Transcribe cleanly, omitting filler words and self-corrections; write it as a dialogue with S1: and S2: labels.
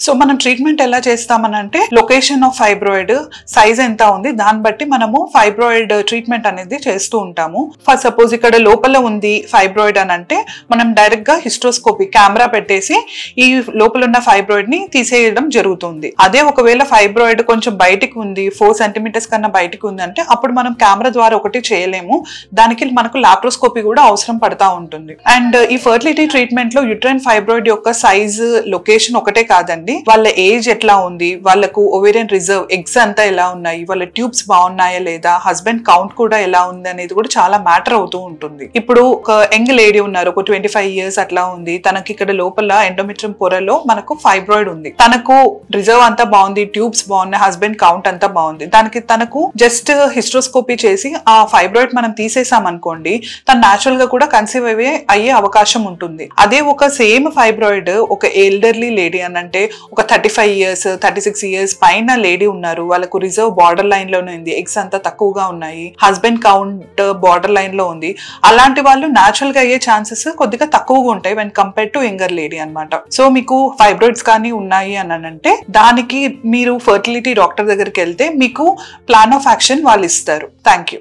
S1: So మనం treatment ఎలా చేస్తామనంటే location of fibroid, size ఎంత ఉంది దాన్ని బట్టి మనము ఫైబ్రాయిడ్ ట్రీట్మెంట్ అనేది చేస్తూ ఉంటాము. ఫర్ సపోజ్ ఇక్కడ లోపల ఉంది ఫైబ్రాయిడ్ అని అంటే మనం డైరెక్ట్ గా హిస్ట్రోస్కోపీ కెమెరా పెట్టేసి ఈ లోపల ఉన్న ఫైబ్రాయిడ్ ని తీసేయడం జరుగుతుంది. అదే ఒకవేళ ఫైబ్రాయిడ్ కొంచెం బయటికి ఉంది, 4 సెంటీమీటర్స్ కన్నా బయటికి ఉంది అంటే అప్పుడు మనం కెమెరా ద్వారా ఒకటి చేయలేము, దానికి మనకు లాప్రోస్కోపీ కూడా అవసరం పడతా ఉంటుంది. అండ్ ఈ ఫర్టిలిటీ ట్రీట్మెంట్ లో యూట్రైన్ ఫైబ్రాయిడ్ యొక్క సైజ్, లొకేషన్ ఒకటే కాదండి, వాళ్ళ ఏజ్ ఎట్లా ఉంది, వాళ్ళకు ఓవేరియన్ రిజర్వ్ ఎగ్స్ అంతా ఎలా ఉన్నాయి, వాళ్ళ ట్యూబ్స్ బాగున్నాయా లేదా, హస్బెండ్ కౌంట్ కూడా ఎలా ఉంది అనేది కూడా చాలా మ్యాటర్ అవుతూ ఉంటుంది. ఇప్పుడు ఒక యంగ్ లేడీ ఉన్నారు, ఒక 25 years అట్లా ఉంది, తనకి ఇక్కడ లోపల ఎండోమెట్రియం పొరలో మనకు ఫైబ్రాయిడ్ ఉంది, తనకు రిజర్వ్ అంతా బాగుంది, ట్యూబ్స్ బాగున్నాయి, హస్బెండ్ కౌంట్ అంతా బాగుంది, దానికి తనకు జస్ట్ హిస్ట్రోస్కోపీ చేసి ఆ ఫైబ్రాయిడ్ మనం తీసేసాం అనుకోండి, తను న్యాచురల్ గా కూడా కన్సీవ్ అయ్యే అవకాశం ఉంటుంది. అదే ఒక సేమ్ ఫైబ్రాయిడ్ ఒక ఎల్డర్లీ లేడీ అని అంటే ఒక 35 years 36 years పైన లేడీ ఉన్నారు, వాళ్ళకు రిజర్వ్ బార్డర్ లైన్ లోనే ఉంది, ఎగ్స్ అంతా తక్కువగా ఉన్నాయి, హస్బెండ్ కౌంట్ బార్డర్ లైన్ లో ఉంది, అలాంటి వాళ్ళు న్యాచురల్ గా అయ్యే ఛాన్సెస్ కొద్దిగా తక్కువగా ఉంటాయి when compare to younger lady అనమాట. సో మీకు ఫైబ్రాయిడ్స్ కానీ ఉన్నాయి అని అంటే దానికి మీరు ఫర్టిలిటీ డాక్టర్ దగ్గరికి వెళ్తే మీకు ప్లాన్ ఆఫ్ యాక్షన్ వాళ్ళు ఇస్తారు. Thank you.